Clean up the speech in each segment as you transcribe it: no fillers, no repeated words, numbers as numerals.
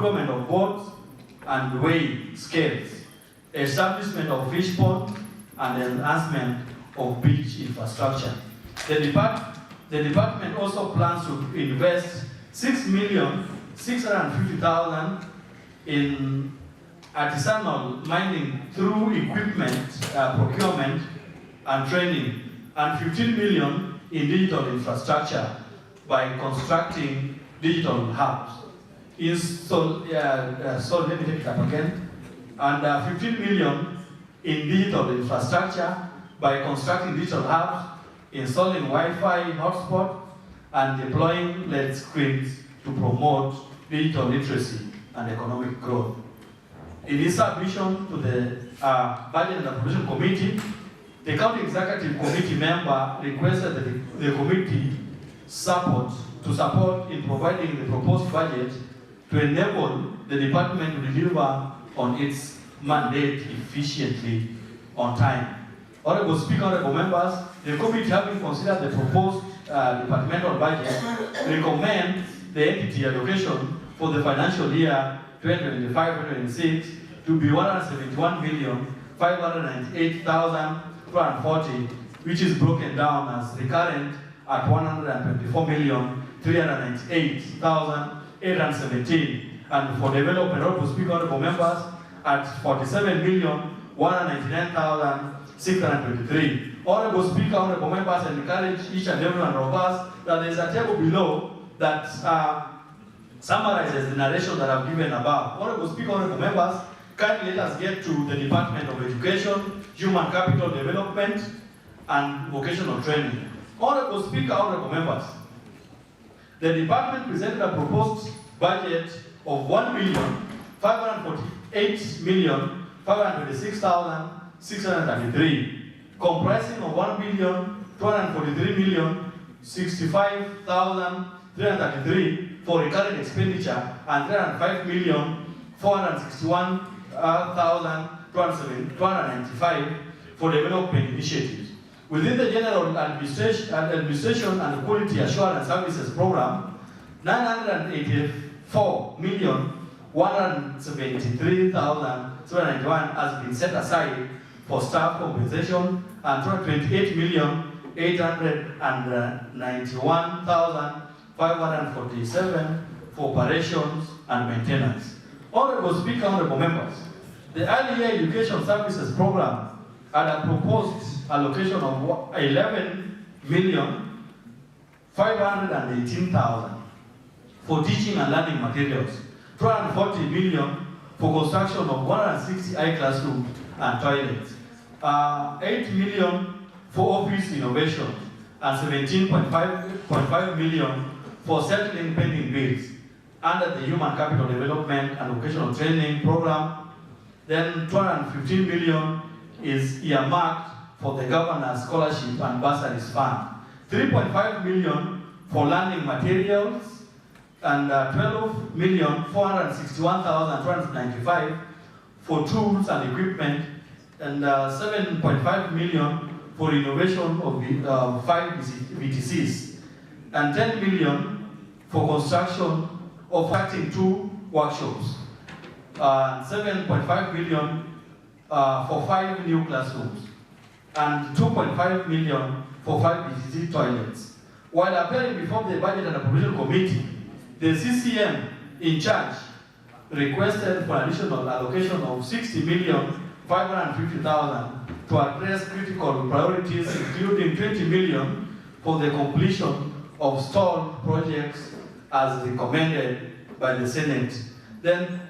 procurement of boats and weighing scales, establishment of fish pond, and enhancement of beach infrastructure. The department also plans to invest $6,650,000 in artisanal mining through equipment procurement and training, and $15 million in digital infrastructure by constructing digital hubs. Let me take it up again. And $15 million in digital infrastructure by constructing digital hubs, installing Wi-Fi hotspot, and deploying LED screens to promote digital literacy and economic growth. In his submission to the Budget and Appropriation Committee, the County Executive Committee member requested the committee support in providing the proposed budget to enable the department to deliver on its mandate efficiently on time. Honorable Speaker, honorable members, the committee, having considered the proposed departmental budget, recommends the entity allocation for the financial year 2025-2026 to be $171,598,240, which is broken down as recurrent at $124,398,817, and for development, honorable Speaker, honorable members, at $47,199,623. Honorable Speaker, honorable members, I encourage each and every one of us that there is a table below that summarizes the narration that I've given above. Honorable Speaker, honorable members, kindly let us get to the Department of Education, Human Capital Development, and Vocational Training. Honorable Speaker, honorable members, the department presented a proposed budget of $1,548,526,633, comprising of $1,243,065,333 for recurrent expenditure and $305,461,295 for development initiatives. Within the General Administration and Quality Assurance Services Program, $984,173,791 has been set aside for staff compensation and $28,891,547 for operations and maintenance. Honorable Speaker, honorable members, the Early Year Education Services Program had a proposed allocation of $11,518,000 for teaching and learning materials, $240 million for construction of 160 classrooms and toilets, $8 million for office innovations, and $17.5 million for settling pending bills under the Human Capital Development and Vocational Training Program. Then $215 million is earmarked for the Governor's Scholarship and Bursaries Fund, $3.5 million for learning materials, and $12,461,295 for tools and equipment, and $7.5 million for innovation of 5 VTCs, and $10 million for construction of 2 workshops, $7.5 million for 5 new classrooms, and $2.5 million for 5 VTC toilets. While appearing before the Budget and Appropriation Committee, the CCM in charge requested for additional allocation of $60,550,000 to address critical priorities, including $20 million for the completion of stalled projects as recommended by the Senate. Then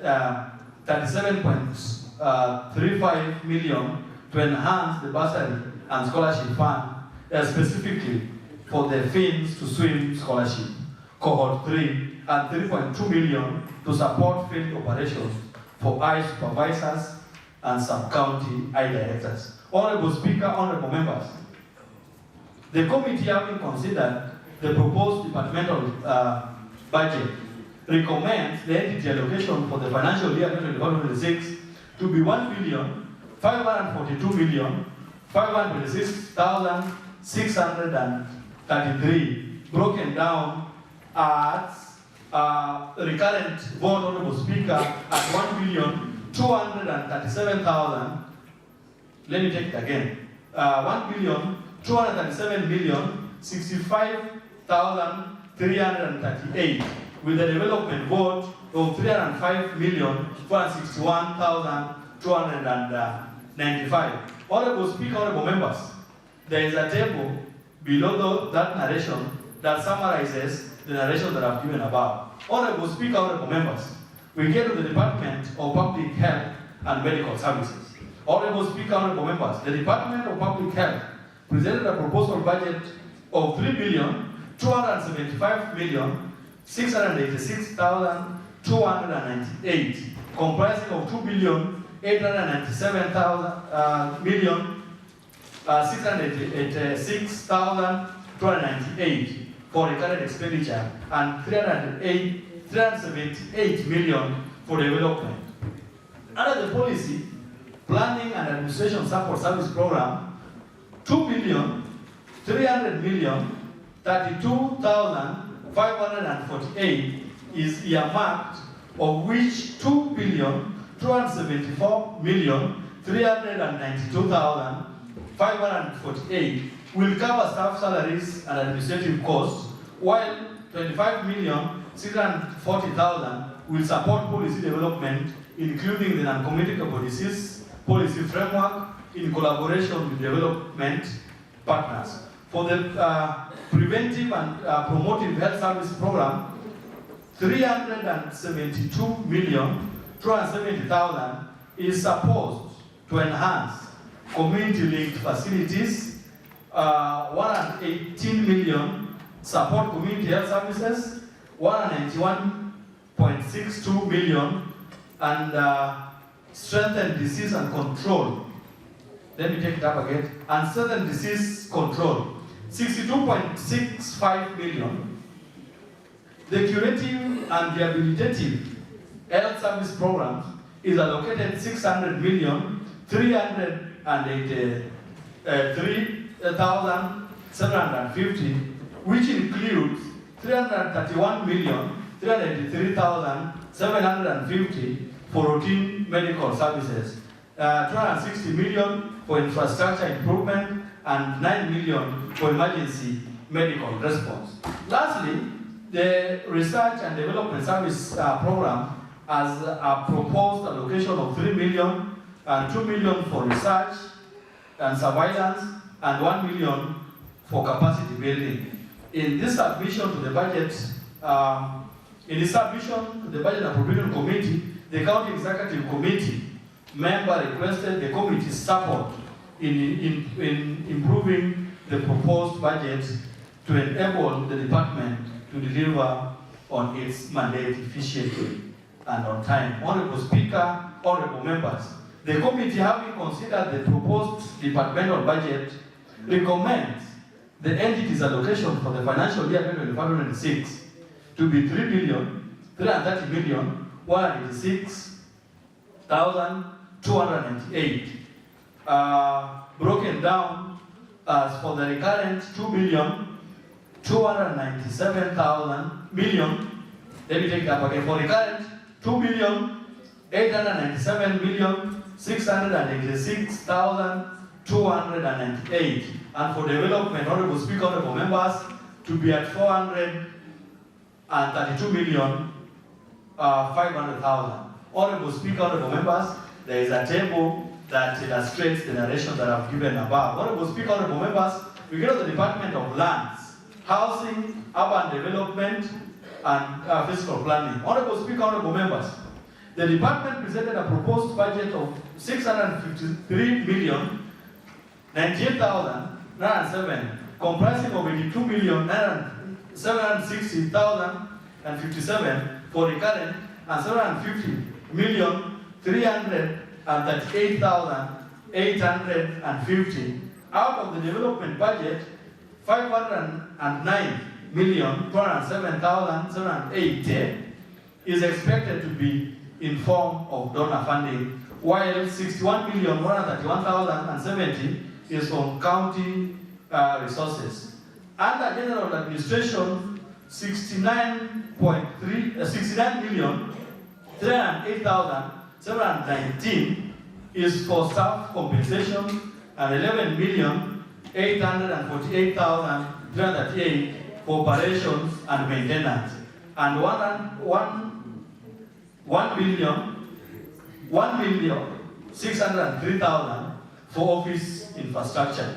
$37.35 million to enhance the bursary and scholarship fund, specifically for the Fins to Swim Scholarship, Cohort 3, and $3.2 million to support field operations for I supervisors and sub-county I directors. Honorable Speaker, honorable members, the committee, having considered the proposed departmental budget, recommends the entity allocation for the financial year 2025-2026 to be $1,542,526,633, broken down at recurrent vote, Honorable Speaker, at 1,237,000. Let me take it again. 1,237,065,338, with a development vote of 305,461,295. Honorable Speaker, honorable members, there is a table below that narration that summarizes the narration that I've given above. Honorable Speaker, honorable members, we get to the Department of Public Health and Medical Services. Honorable Speaker, honorable members, the Department of Public Health presented a proposal budget of 3,275,686,298, comprising of 2,897,686,298 for recurrent expenditure and 378 million for development. Under the policy, Planning and Administration Support Service Program, 2,332,548 is earmarked, of which 2,274,392,548 will cover staff salaries and administrative costs, while 25,640,000 will support policy development, including the non-communicable disease policy framework in collaboration with development partners. For the preventive and promotive health service program, 372,270,000 is supposed to enhance community-linked facilities, 118 million support community health services, 191.62 million, and strengthen disease and control. Let me take it up again. And strengthen disease control, 62.65 million. The curative and rehabilitative health service programs is allocated 600 million, 383,750, which includes 331 million, 383,750 for routine medical services, 260 million for infrastructure improvement, and 9 million for emergency medical response. Lastly, the Research and Development Service Program has a proposed allocation of 3 million and 2 million for research and surveillance and 1 million for capacity building. In this submission to the budget, appropriation committee, the County Executive Committee member requested the committee's support in improving the proposed budget to enable the department to deliver on its mandate efficiently and on time. Honorable Speaker, honorable members, the committee, having considered the proposed departmental budget, recommends the entity's allocation for the financial year 2025-26 to be 3,330,186,298. Broken down as for the recurrent 2,297,000 million. Let me take that again. For recurrent 2,897,686,298, and for development, honorable Speaker, honorable members, to be at 432,500,000. Honorable Speaker, honorable members, there is a table that illustrates the narration that I've given above. Honorable Speaker, honorable members, we go to the Department of Lands, Housing, Urban Development, and Fiscal Planning. Honorable Speaker, honorable members, the department presented a proposed budget of 653,098,907, comprising of 82,760,057 for recurrent and 750,338,850. Out of the development budget, 509,207,780 is expected to be in form of donor funding, while 61,131,070 is from county resources. Under general administration, 69,308,719 is for staff compensation, and 11,848,338 for operations and maintenance, and 1,603,000 for office infrastructure.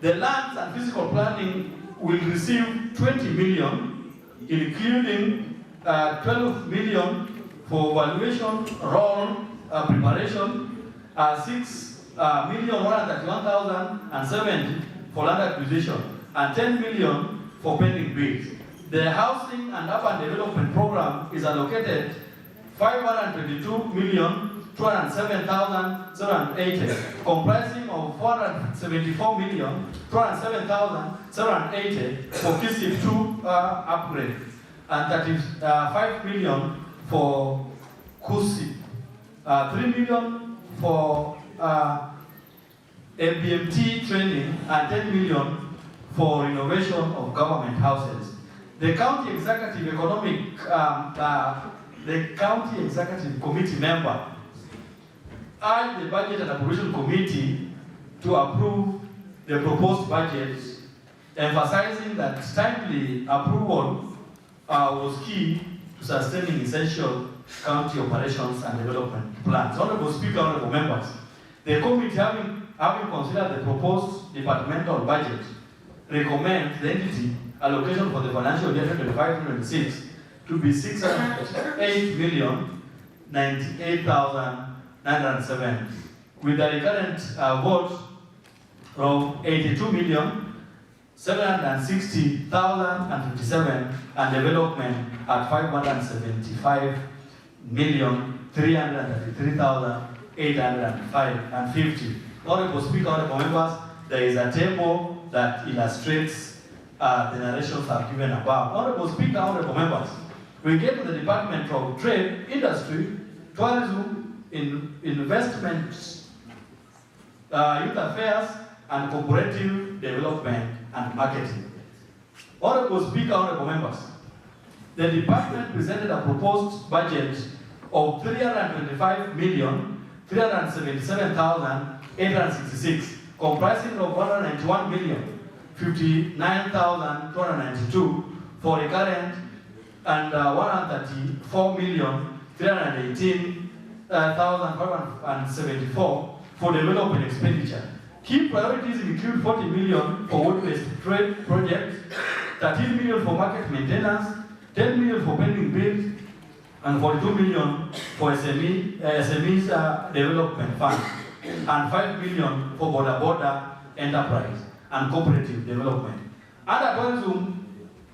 The lands and physical planning will receive 20 million, including 12 million for valuation, roll preparation, 6,131,070 for land acquisition, and 10 million for pending bills. The housing and urban development program is allocated 522,207,780, comprising of 474,207,780 for KISIP 2 upgrade, and 35 million for KUSI, 3 million for ABMT training, and 10 million for renovation of government houses. The county executive committee member urged the Budget and Appropriation Committee to approve the proposed budget, emphasizing that timely approval was key to sustaining essential county operations and development plans. Honorable Speaker, honorable members, the committee, having considered the proposed departmental budget, recommends the entity allocation for the financial year 2025-26 to be 608,098,907, with the recurrent vote of 82,760,057 and development at 575,333,850. Honorable Speaker, honorable members, there is a table that illustrates the narrations I've given above. Honorable Speaker, honorable members, we get to the Department of Trade, Industry, Tourism, Investments, Youth Affairs, and Cooperative Development and Marketing. Honorable Speaker, honorable members, the department presented a proposed budget of 325,377,866, comprising of 191,059,292 for recurrent and 134,318,574 for development expenditure. Key priorities include 40 million for wood-based trade projects, 13 million for market maintenance, 10 million for pending bills, and 42 million for SMEs development fund, and 5 million for border enterprise and cooperative development. Under tourism,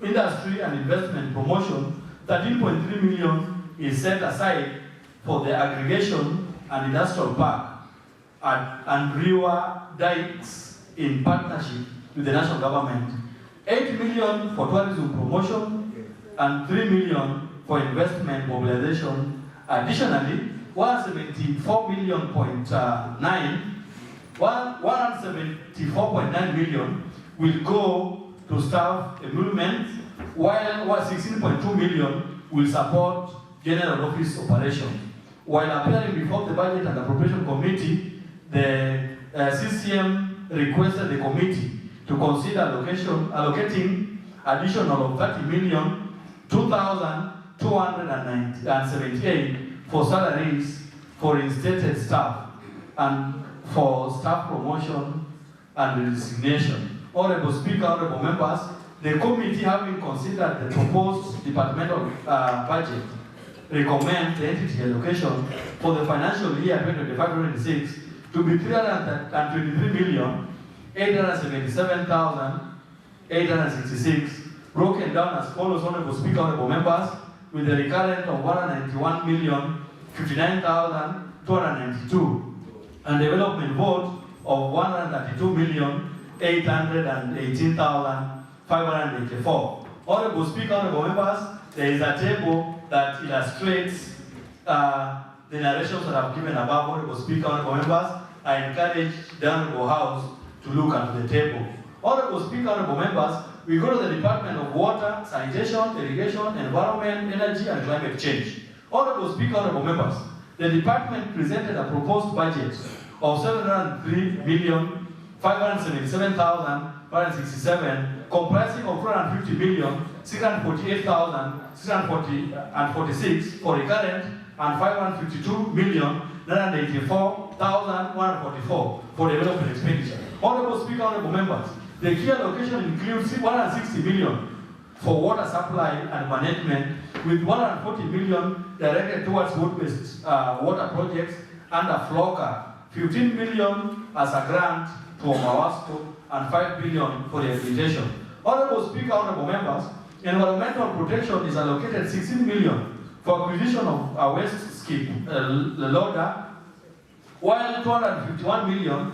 industry and investment promotion, 13.3 million is set aside for the aggregation and industrial park and Riwa Dikes in partnership with the national government, 8 million for tourism promotion, and 3 million for investment mobilization. Additionally, 174.9 million will go to staff emoluments, while 16.2 million will support general office operations. While appearing before the Budget and Appropriation Committee, the CCM requested the committee to consider allocating additional of 30 million, 2,278 for salaries for instated staff and for staff promotion and resignation. Honorable Speaker, honorable members, the committee, having considered the proposed departmental budget, recommends the entity allocation for the financial year 2025-26 to be 323,877,866, broken down as follows. Honorable Speaker, honorable members, with the recurrent of 191,059,292 and development vote of 132,818,584. Honorable Speaker, honorable members, there is a table that illustrates the narrations that I've given above. Honorable Speaker, honorable members, I encourage the Honorable House to look at the table. Honorable Speaker, honorable members, we go to the Department of Water, Sanitation, Irrigation, Environment, Energy, and Climate Change. Honorable Speaker, honorable members, the department presented a proposed budget of 703,577,567, comprising of 250,648,646 for recurrent and 552,984,144 for development expenditure. Honorable Speaker, honorable members, the key allocation includes 160 million for water supply and management, with 140 million directed towards wood-based water projects under FLOCA, 15 million as a grant to Homa and 5 billion for rehabilitation. Honorable Speaker, honorable members, environmental protection is allocated 16 million for acquisition of a waste skip loader, while 251 million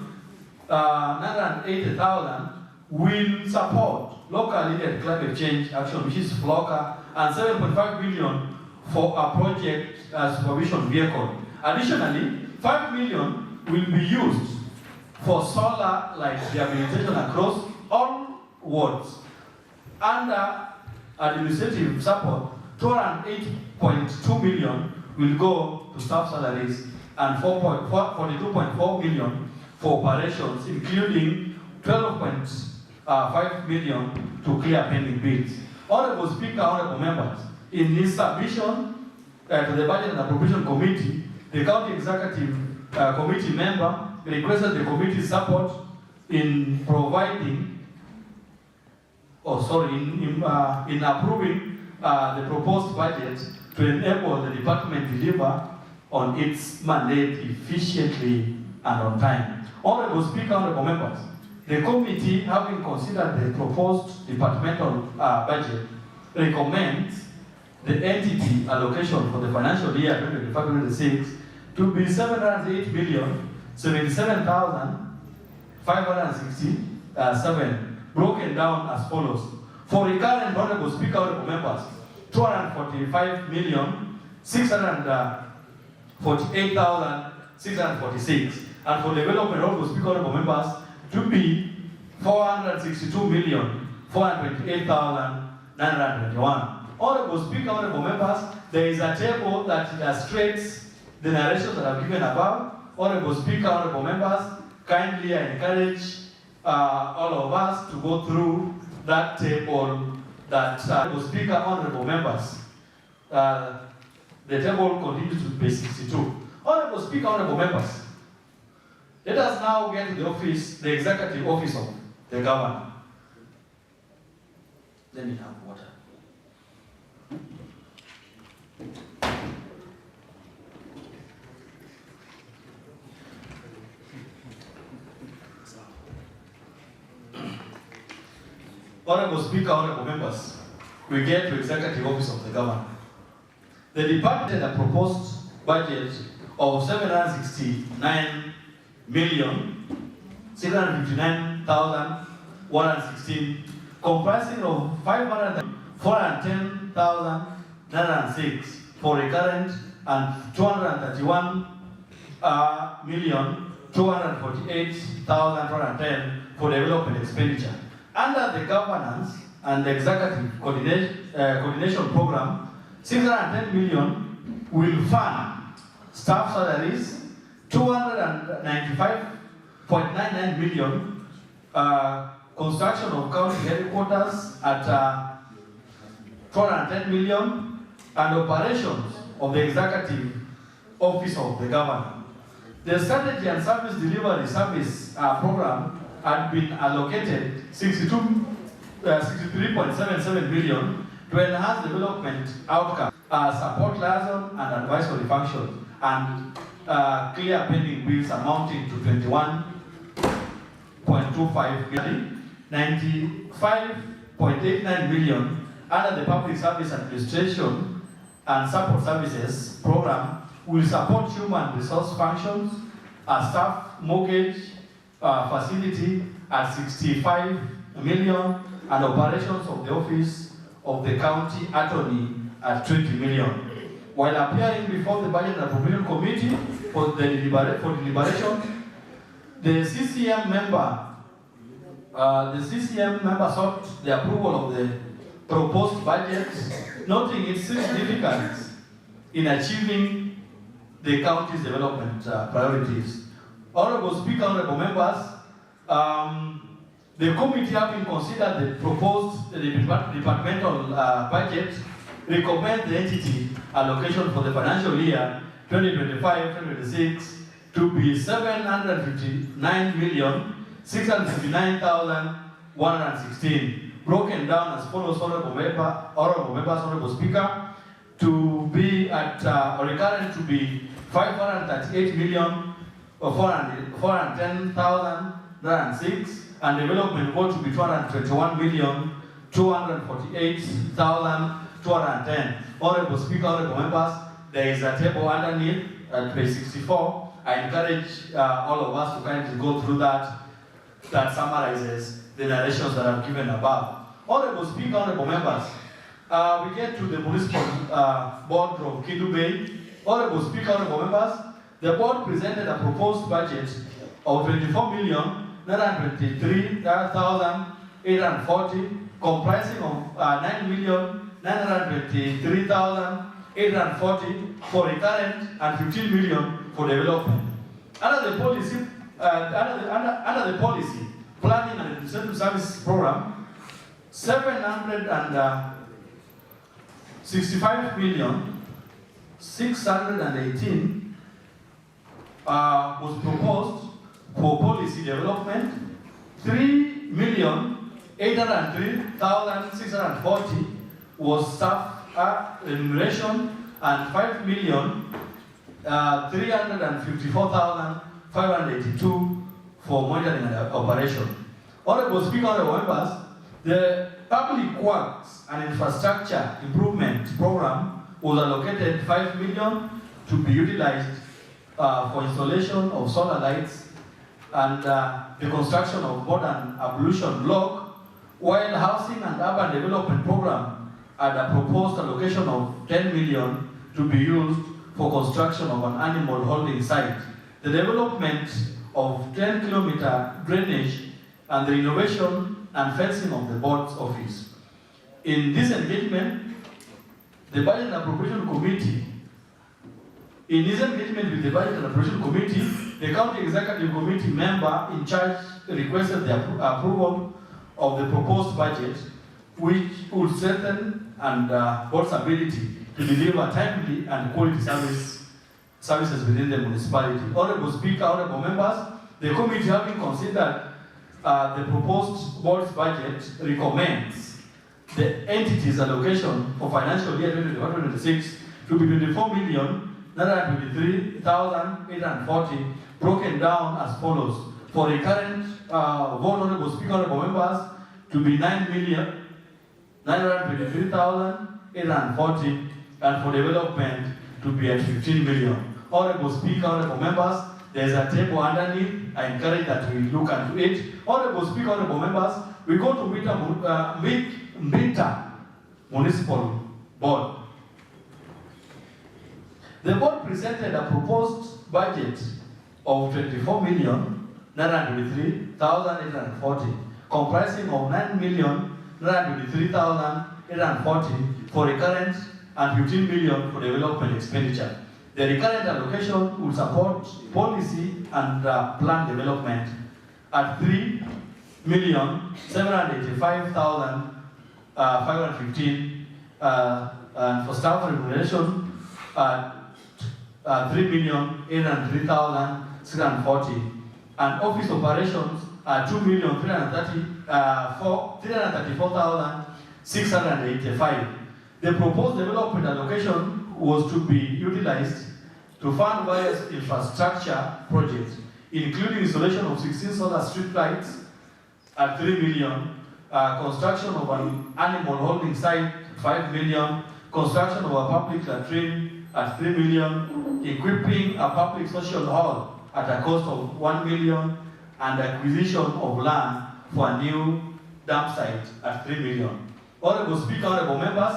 980,000 will support locally led climate change action, which is FLOCA, and 7.5 billion for a project supervision vehicle. Additionally, 5 million will be used for solar light rehabilitation across all wards. Under administrative support, 208.2 million will go to staff salaries and 42.4 million for operations, including 12.5 million to clear pending bills. Honorable Speaker, honorable members, in his submission to the Budget and Appropriation Committee, the County Executive Committee member requested the committee's support in providing, in approving the proposed budget to enable the department to deliver on its mandate efficiently and on time. Honorable Speaker, honorable members, the committee, having considered the proposed departmental budget, recommends the entity allocation for the financial year 2025-26 to be 708,077,567, broken down as follows. For recurrent, honorable Speaker, honorable members, 245,648,646, and for development, honorable Speaker, honorable members, to be 462,428,921. Honorable Speaker, honorable members, there is a table that illustrates the narrations that I've given above. Honorable Speaker, honorable members, kindly I encourage all of us to go through that table. Honorable Speaker, honorable members, the table continues to page 62. Honorable Speaker, honorable members, let us now get to the office, the executive office of the governor. Let me have water. Honorable Speaker, honorable members, we get to executive office of the governor. The department had a proposed budget of 769,659,116, comprising of 410,906 for recurrent and 231,248,210 for development expenditure. Under the governance and the executive coordination program, 610 million will fund staff salaries, 295.99 million construction of county headquarters at 210 million, and operations of the executive office of the governor. The strategy and service delivery service program had been allocated 63.77 billion to enhance development outcomes, support liaison and advisory functions, and clear pending bills amounting to 21.25 billion, 95.89 billion under the Public Service Administration and Support Services program will support human resource functions, a staff mortgage facility at 65 million, and operations of the office of the county attorney at 20 million. While appearing before the Budget and Appropriation Committee for deliberation, the CCM member The CCM member sought the approval of the proposed budget, noting its significance in achieving the county's development priorities. Honorable Speaker, honorable members, the committee having considered the proposed departmental budget, recommend the entity allocation for the financial year 2025-2026 to be 759,659,116, broken down as follows, honorable members, honorable Speaker, to be at recurrent to be 538,410,006, and development vote to be 221,248,210. Honorable Speaker, honorable members, there is a table underneath at page 64. I encourage all of us to kindly go through that summarizes the narrations that I've given above. Honorable Speaker, honorable members, we get to the municipal board of Kidu Bay. Honorable Speaker, honorable members, the board presented a proposed budget of 24,923,840, comprising of 9,923,840 for recurrent and 15 million for development. Under the policy, under the policy planning and administrative services program, 765,618 was proposed for policy development. 3,803,640 was staff remuneration, and 5,354,582 for monitoring and operation. Honorable Speaker, honorable members, the Public Works and Infrastructure Improvement Program was allocated 5 million to be utilized for installation of solar lights and the construction of modern ablution block, while Housing and Urban Development Program had a proposed allocation of 10 million to be used for construction of an animal holding site, the development of 10-kilometer drainage, and the renovation and fencing of the board's office. In this engagement, the Budget and Appropriation Committee, the County Executive Committee member in charge requested the approval of the proposed budget, which would strengthen and board's ability to deliver timely and quality services within the municipality. Honorable Speaker, honorable members, the committee, having considered the proposed board's budget, recommends the entity's allocation for financial year 2025-2026 to be 24,923,840, broken down as follows. For recurrent vote, honorable Speaker, honorable members, to be 9,923,840, and for development to be at 15 million. Honorable Speaker, honorable members, there is a table underneath. I encourage that we look into it. Honorable Speaker, honorable members, we go to Mbita Municipal Board. The board presented a proposed budget of 24,923,840, comprising of 9,923,840 for recurrent and 15 million for development expenditure. The recurrent allocation will support policy and plan development at 3,785,515, and for staff remuneration at 3,803,640, and office operations at 2,334,685. The proposed development allocation was to be utilized to fund various infrastructure projects, including installation of 16 solar street lights at 3 million, construction of an animal holding site 5 million, construction of a public latrine at 3 million, equipping a public social hall at a cost of 1 million, and acquisition of land for a new dump site at 3 million. Honorable Speaker, honorable members,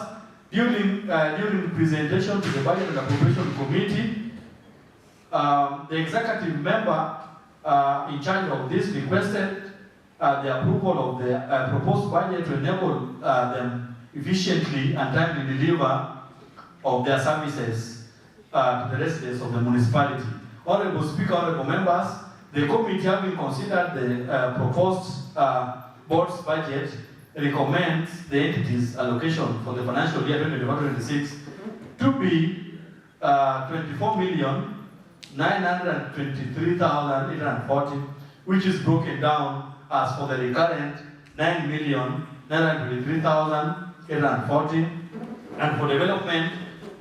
during the presentation to the Budget and Appropriation Committee, the executive member in charge of this requested the approval of the proposed budget to enable them efficiently and timely deliver of their services to the residents of the municipality. Honorable Speaker, honorable members, the committee, having considered the proposed board's budget, recommends the entity's allocation for the financial year 2025-26 to be 24,923,840, which is broken down as for the recurrent 9,923,840, and for development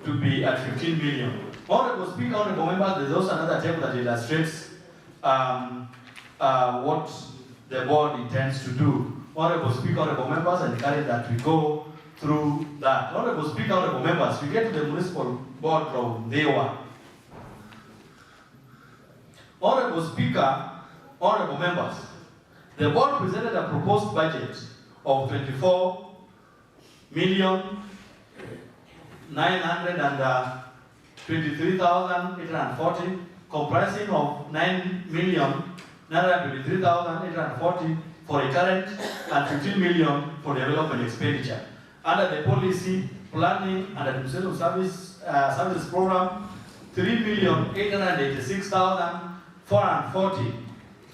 to be at 15 million. Honorable Speaker, honorable members, there's also another table that illustrates what the board intends to do. Honorable Speaker, honorable members, I encourage that we go through that. Honorable Speaker, honorable members, we get to the municipal board from day one. Honorable Speaker, honorable members, the board presented a proposed budget of 24,923,840, comprising of 9,923,840 for recurrent and 15 million for development expenditure. Under the policy, planning and administrative services program, 3,886,440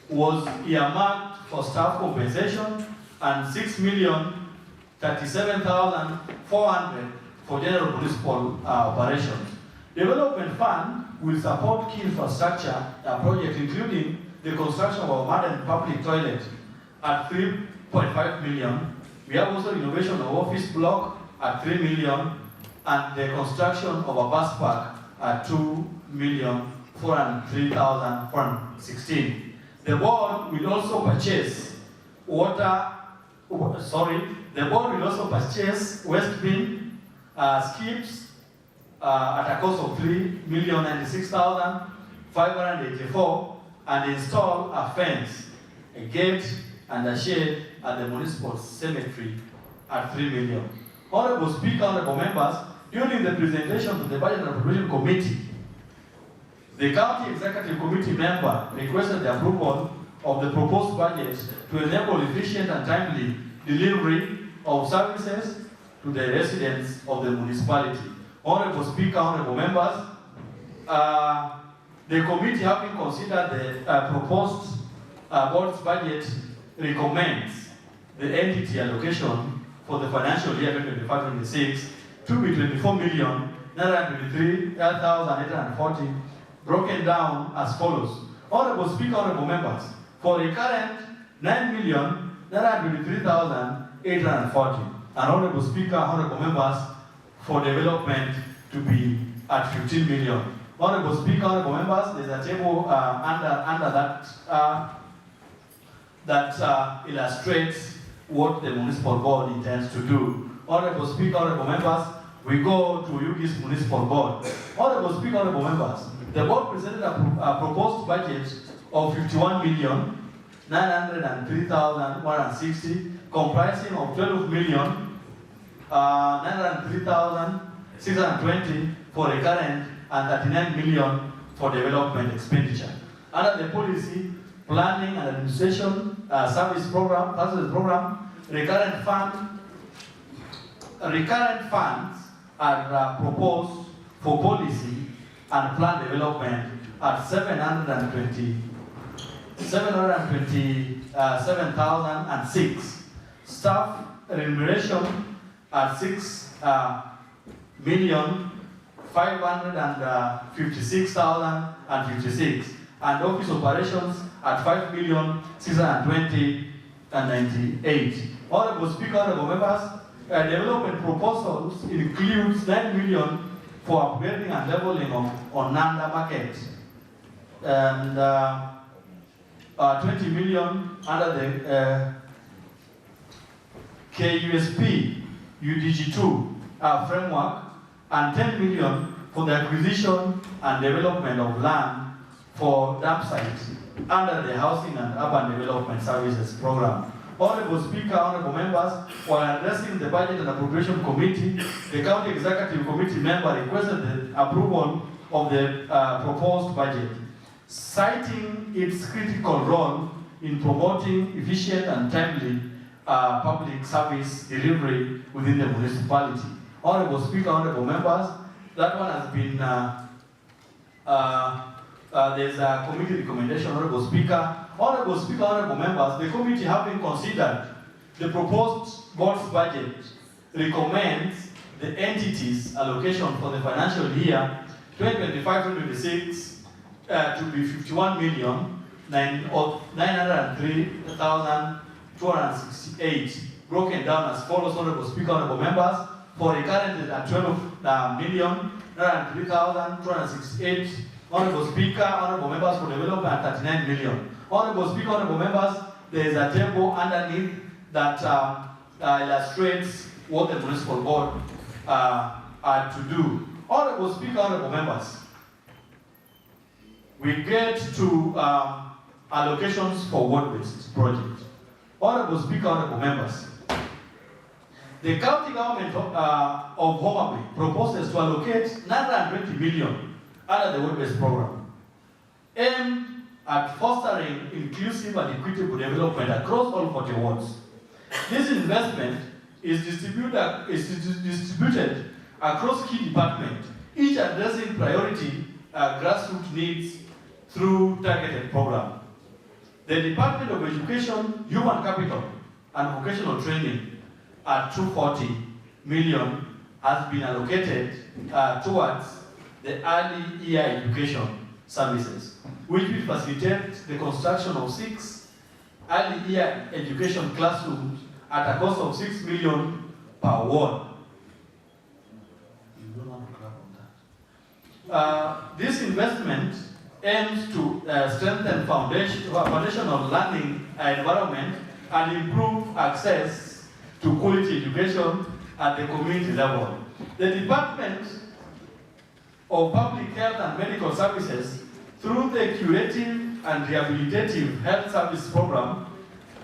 was earmarked for staff compensation and 6,037,400 for general municipal operations. Development fund will support key infrastructure projects, including the construction of a modern public toilet at 3.5 million. We have also renovation of office block at 3 million and the construction of a bus park at 2,403,416. The board will also purchase waste bin skips at a cost of 3,096,584 and install a fence, a gate, and a shade at the municipal cemetery at 3 million. Honorable Speaker, honorable members, during the presentation to the Budget and Appropriation Committee, the County Executive Committee member requested the approval of the proposed budget to enable efficient and timely delivery of services to the residents of the municipality. Honorable Speaker, honorable members, the committee, having considered the proposed board's budget, recommends the entity allocation for the financial year 2025-26 to be 24,923,840, broken down as follows. Honorable Speaker, honorable members, for recurrent 9,923,840, and honorable Speaker, honorable members, for development to be at 15 million. Honorable Speaker, honorable members, there's a table under that illustrates what the municipal board intends to do. Honorable Speaker, honorable members, we go to UGI's municipal board. Honorable Speaker, honorable members, the board presented a proposed budget of 51,903,160, comprising of 12,903,620 for recurrent and 39 million for development expenditure. Under the policy, planning and administration services program, recurrent funds are proposed for policy and plan development at 727,006. Staff remuneration at 6,556,056, and office operations at 5,620,098. Honorable Speaker, honorable members, development proposals includes 9 million for upgrading and leveling on Nanda Market, and 20 million under the KUSP UDG2 framework, and 10 million for the acquisition and development of land for dump sites under the Housing and Urban Development Services Program. Honorable Speaker, honorable members, while addressing the Budget and Appropriation Committee, the County Executive Committee member requested the approval of the proposed budget, citing its critical role in promoting efficient and timely public service delivery within the municipality. Honorable Speaker, honorable members, that one has been, there's a committee recommendation, honorable Speaker. Honorable Speaker, honorable members, the committee having considered the proposed board's budget recommends the entities allocation for the financial year 2025-2026 to be 51,903,268, broken down as follows, honorable Speaker, honorable members. For recurrent at 12,903,268, honorable Speaker, honorable members, for development at 39 million. Honorable Speaker, honorable members, there is a table underneath that illustrates what the municipal board are to do. Honorable Speaker, honorable members, we get to allocations for ward-based projects. Honorable Speaker, honorable members, the county government of Homa Bay proposes to allocate 920 million under the ward-based program, aimed at fostering inclusive and equitable development across all 40 wards. This investment is distributed across key departments, each addressing priority grassroots needs through targeted programs. The Department of Education, Human Capital and Vocational Training at 240 million has been allocated towards the early year education services, which will facilitate the construction of 6 early year education classrooms at a cost of 6 million per ward. This investment aims to strengthen foundational learning environment and improve access to quality education at the community level. The Department of Public Health and Medical Services, through the Curative and Rehabilitative Health Service Program,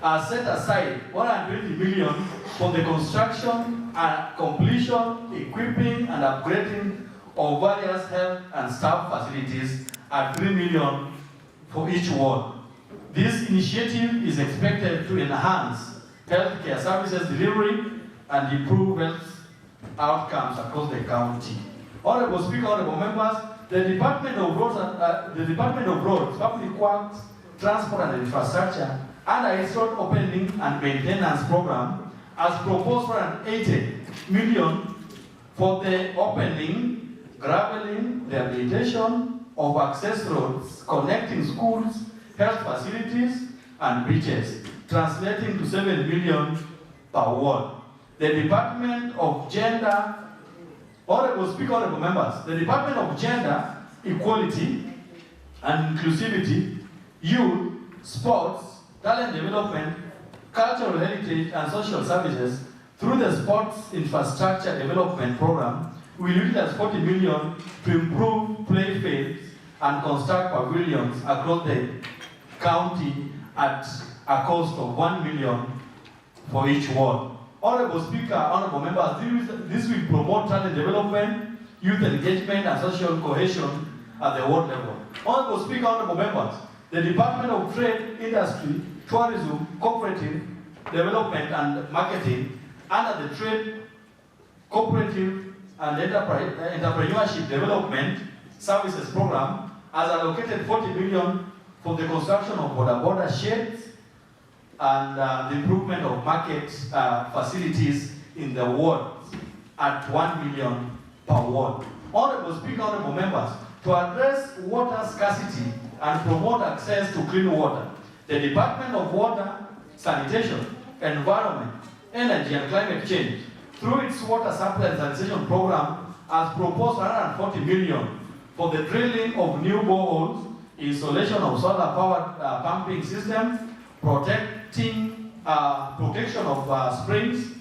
has set aside 120 million for the construction and completion, equipping and upgrading of various health and staff facilities at 3 million for each ward. This initiative is expected to enhance healthcare services delivery and improve health outcomes across the county. Honorable Speaker, honorable members, the Department of Roads, Public Works, Transport and Infrastructure, under its road opening and maintenance program, has proposed for an 80 million for the opening, graveling, rehabilitation of access roads connecting schools, health facilities, and beaches, translating to 7 million per ward. The Department of Gender, honorable Speaker, honorable members, the Department of Gender, Equality and Inclusivity, Youth, Sports, Talent Development, Cultural Heritage and Social Services, through the Sports Infrastructure Development Program, will utilize 40 million to improve play fields and construct pavilions across the county at a cost of 1 million for each ward. Honorable Speaker, honorable members, this will promote talent development, youth engagement, and social cohesion at the ward level. Honorable Speaker, honorable members, the Department of Trade, Industry, Tourism, Cooperative Development and Marketing, under the Trade, Cooperative and Entrepreneurship Development Services Program, has allocated 40 million for the construction of border sheds and the improvement of market facilities in the wards at 1 million per ward. Honorable Speaker, honorable members, to address water scarcity and promote access to clean water, the Department of Water, Sanitation, Environment, Energy and Climate Change, through its water supply and sanitation program, has proposed 140 million for the drilling of new boreholes, installation of solar-powered pumping systems, protection of springs,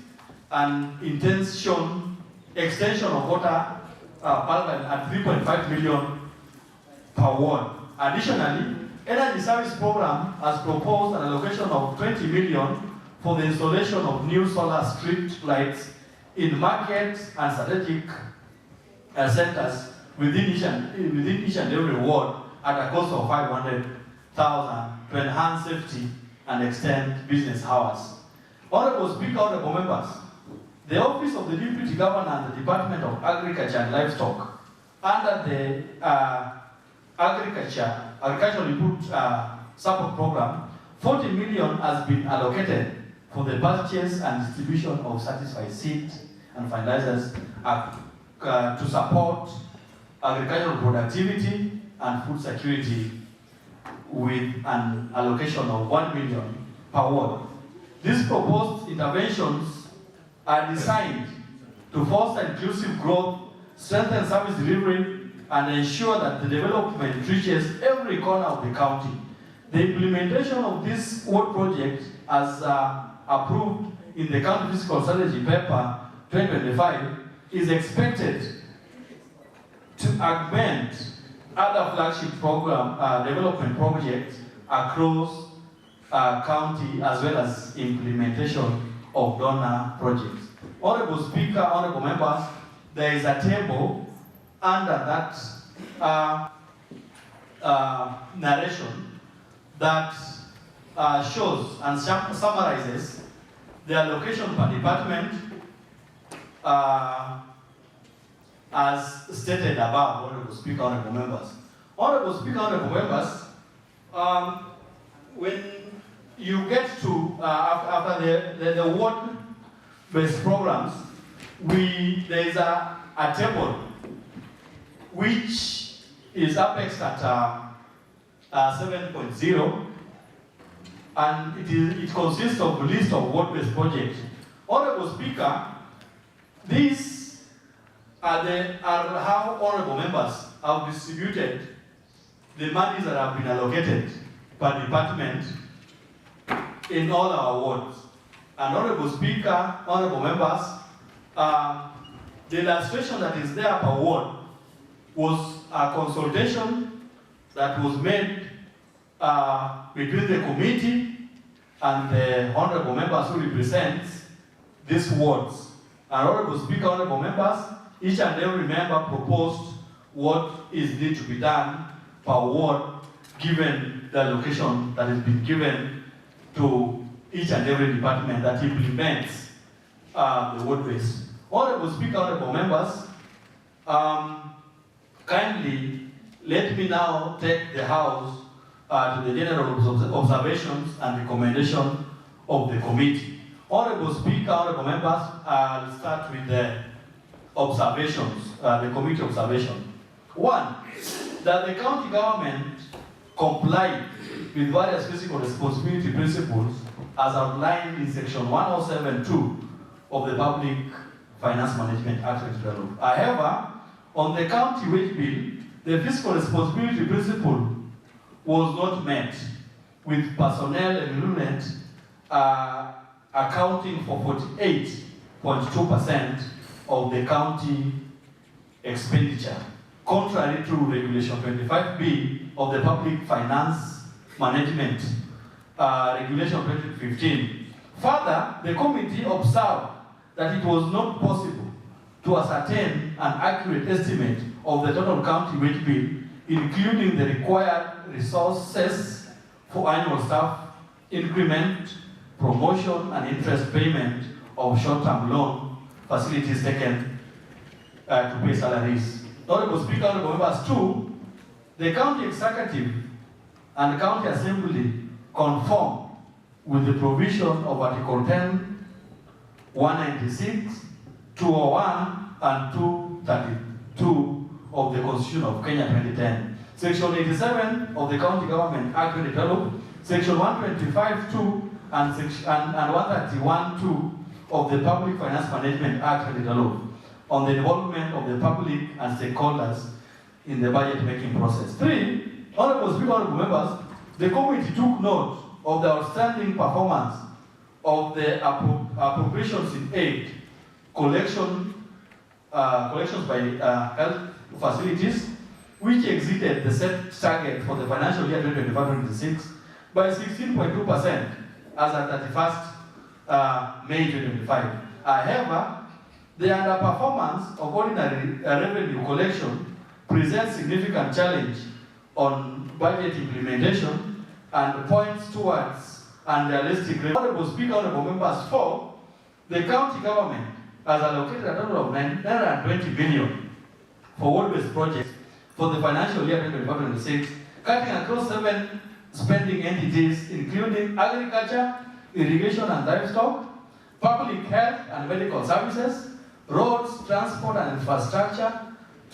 and extension of water pipeline at 3.5 million per ward. Additionally, Energy Service Program has proposed an allocation of 20 million for the installation of new solar street lights in markets and strategic centers within each and every ward at a cost of 500,000 to enhance safety and extend business hours. Honorable Speaker, honorable members, the Office of the Deputy Governor and the Department of Agriculture and Livestock, under the Agricultural Input Support Program, 40 million has been allocated for the purchase and distribution of certified seed and fertilizers to support agricultural productivity and food security with an allocation of 1 million per ward. These proposed interventions are designed to foster inclusive growth, strengthen service delivery, and ensure that the development reaches every corner of the county. The implementation of this ward project, as approved in the County Fiscal Strategy Paper 2025, is expected to augment other flagship program development projects across county, as well as implementation of donor projects. Honorable Speaker, honorable members, there is a table under that narration that shows and summarizes the allocation per department as stated above, Honorable Speaker, honorable members. Honorable Speaker, honorable members, when you get to, after the ward-based programs, there is a table which is apex at 7.0, and it consists of a list of ward-based projects. Honorable Speaker, these are how honorable members have distributed the monies that have been allocated per department in all our wards. And honorable Speaker, honorable members, the illustration that is there per ward was a consultation that was made between the committee and the honorable members who represent these wards. And honorable Speaker, honorable members, each and every member proposed what is needed to be done per ward, given the allocation that has been given to each and every department that implements the ward base. Honorable Speaker, honorable members, kindly let me now take the House to the general observations and recommendation of the committee. Honorable Speaker, honorable members, I'll start with the observations, the committee observation. One, that the county government complied with various fiscal responsibility principles as outlined in section 107(2) of the Public Finance Management Act 2012. However, on the county wage bill, the fiscal responsibility principle was not met, with personnel emolument accounting for 48.2% of the county expenditure, contrary to Regulation 25B of the Public Finance Management Regulation 2015. Further, the committee observed that it was not possible to ascertain an accurate estimate of the total county wage bill, including the required resources for annual staff increment, promotion, and interest payment of short-term loan facilities taken to pay salaries. Honorable Speaker, honorable members, two, the county executive and the county assembly conform with the provision of Article 10, 196, 201, and 232 of the Constitution of Kenya 2010. Section 87 of the County Government Act 2012, Section 125(2) and 131(2) of the Public Finance Management Act 2012 on the involvement of the public and stakeholders in the budget making process. Three, honorable Speaker, honorable members, the committee took note of the outstanding performance of the appropriations in aid, collections by health facilities, which exceeded the set target for the financial year 2025-26 by 16.2% as at 31st May 2025. However, the underperformance of ordinary revenue collection presents significant challenge on budget implementation and points towards and realistic. Honorable Speaker, honorable members, 4, the county government has allocated a total of 920 billion for world-based projects for the financial year 2025-26, cutting across 7 spending entities, including agriculture, irrigation and livestock, public health and medical services, roads, transport and infrastructure,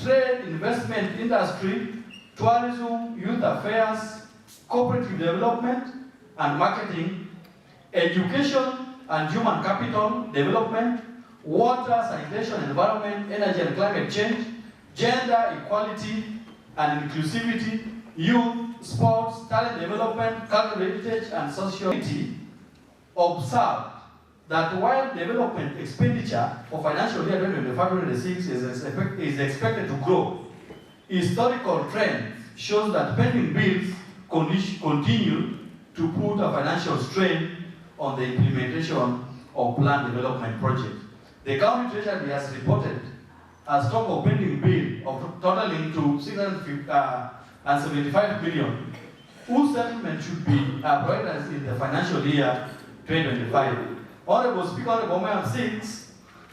trade, investment, industry, tourism, youth affairs, cooperative development and marketing, education and human capital development, water, sanitation, environment, energy and climate change, gender equality and inclusivity, youth, sports, talent development, cultural heritage and sociality. Observed that while development expenditure for financial year 2025-26 is expected to grow, historical trend shows that pending bills continue to put a financial strain on the implementation of planned development projects. The county treasury has reported a stock of pending bill of totaling to 675 billion, whose settlement should be prioritized in the financial year 2025. Honorable Speaker, Honorable Member 6,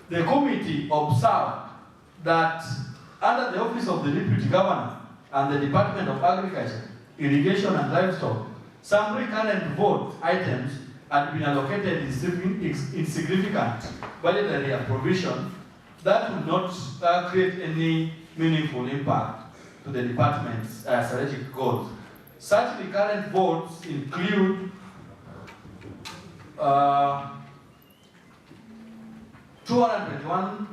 the committee observed that under the office of the Deputy Governor and the Department of Agriculture, Irrigation and Livestock, some recurrent vote items had been allocated insignificant budgetary appropriation that would not create any meaningful impact to the department's strategic goals. Such recurrent votes include 221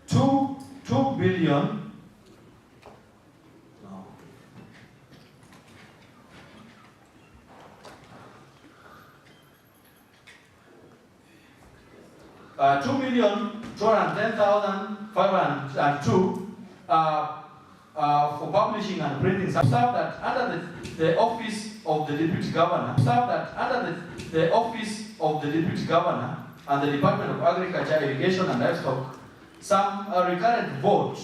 2 billion 2,210,502 for publishing and printing. Observe that under the office of the Deputy Governor, and the Department of Agriculture, Irrigation and Livestock, some recurrent vote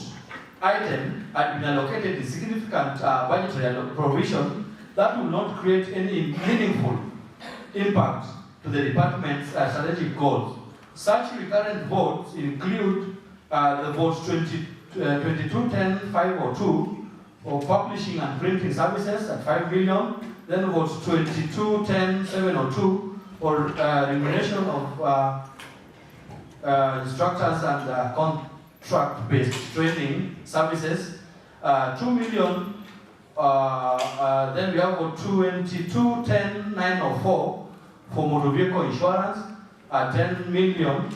item had been allocated a significant budgetary provision that will not create any meaningful impact to the department's strategic goals. Such recurrent votes include the votes 2210-502 for publishing and printing services at 5 billion, then votes 2210-702 for remuneration of instructors and contract-based training services, 2 million. Then we have 2210-904 for motor vehicle insurance, 10 million.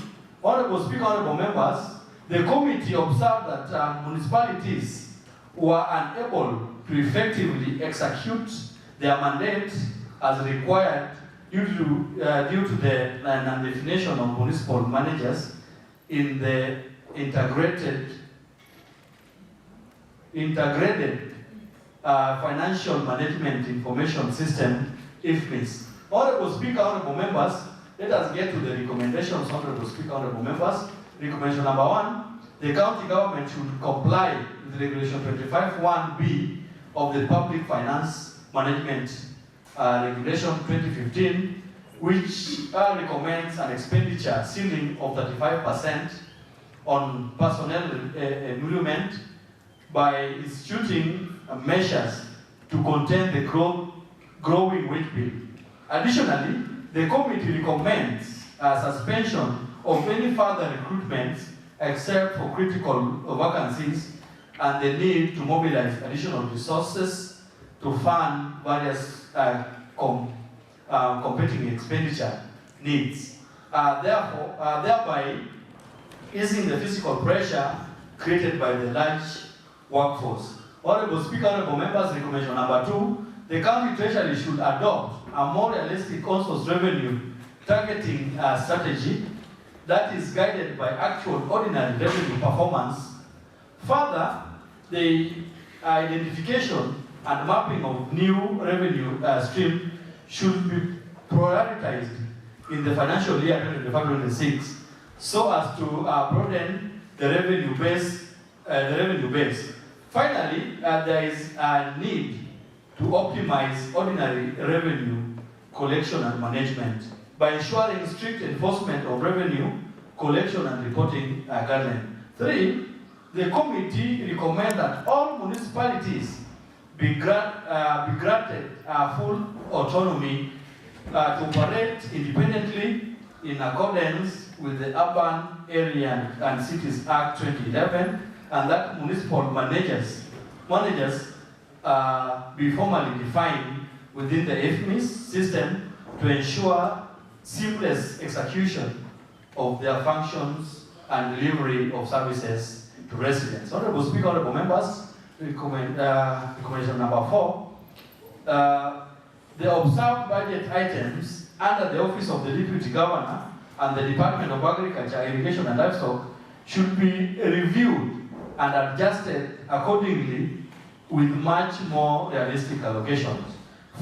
Honorable Speaker, honorable members, the committee observed that municipalities were unable to effectively execute their mandate as required due to the non-definition of municipal managers in the integrated financial management information system, IFMIS. Honorable Speaker, honorable members, let us get to the recommendations, honorable Speaker, honorable members. Recommendation number 1, the county government should comply with Regulation 25(1)B of the Public Finance Management Regulation 2015, which recommends an expenditure ceiling of 35% on personnel emolument by instituting measures to contain the growing wage bill. Additionally, the committee recommends suspension of any further recruitments except for critical vacancies and the need to mobilize additional resources to fund various competing expenditure needs. Thereby easing the fiscal pressure created by the large workforce. Honorable Speaker, honorable members, recommendation number 2, the county treasury should adopt a more realistic cost revenue targeting strategy that is guided by actual ordinary revenue performance. Further, the identification and mapping of new revenue stream should be prioritized in the financial year 2025-26 so as to broaden the revenue base the revenue base. Finally, there is a need to optimize ordinary revenue collection and management by ensuring strict enforcement of revenue collection and reporting guidelines. 3, the committee recommends that all municipalities be granted full autonomy to operate independently in accordance with the Urban Area and Cities Act 2011, and that municipal managers be formally defined within the FMIS system to ensure seamless execution of their functions and delivery of services to residents. Honorable Speaker, honorable members, recommendation number 4, the observed budget items under the Office of the Deputy Governor and the Department of Agriculture, Irrigation and Livestock should be reviewed and adjusted accordingly with much more realistic allocations.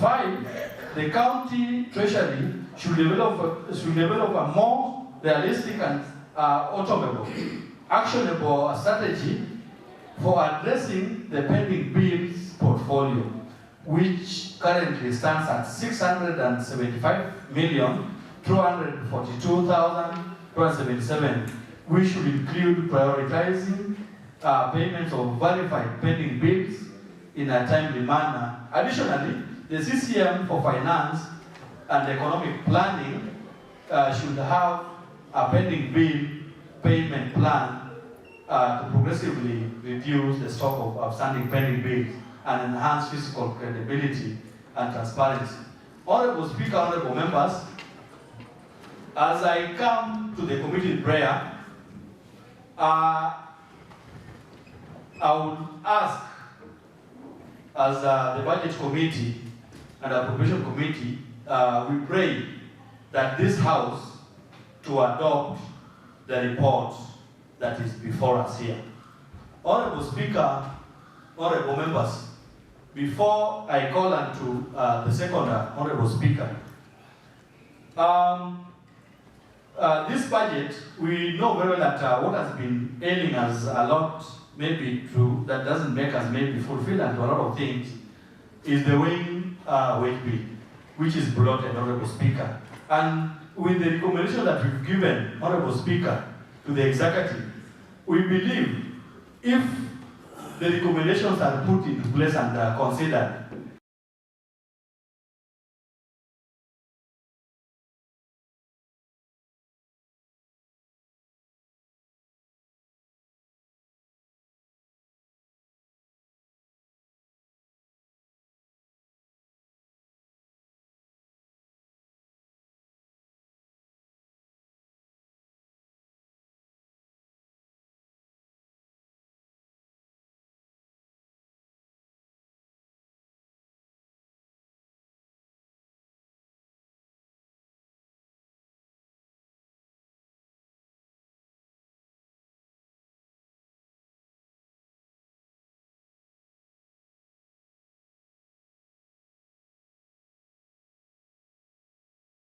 5, the county treasury should develop a more realistic and actionable strategy for addressing the pending bills portfolio, which currently stands at 675,242,277. We should include prioritizing payments of verified pending bills in a timely manner. Additionally, the CCM for Finance and Economic Planning should have a pending bill payment plan to progressively reduce the stock of outstanding pending bills and enhance fiscal credibility and transparency. Honorable Speaker, honorable members, as I come to the committee prayer, I would ask, as the Budget Committee and Appropriation Committee, we pray that this House to adopt the report that is before us here. Honorable Speaker, honorable members, before I call on to the second honorable Speaker, this budget, we know very well that what has been ailing us a lot, maybe true, that doesn't make us maybe fulfill and do a lot of things, is the weighing wage bill, which is bloated, honorable Speaker. And with the recommendation that we've given, honorable Speaker, to the executive, we believe if the recommendations are put into place and considered,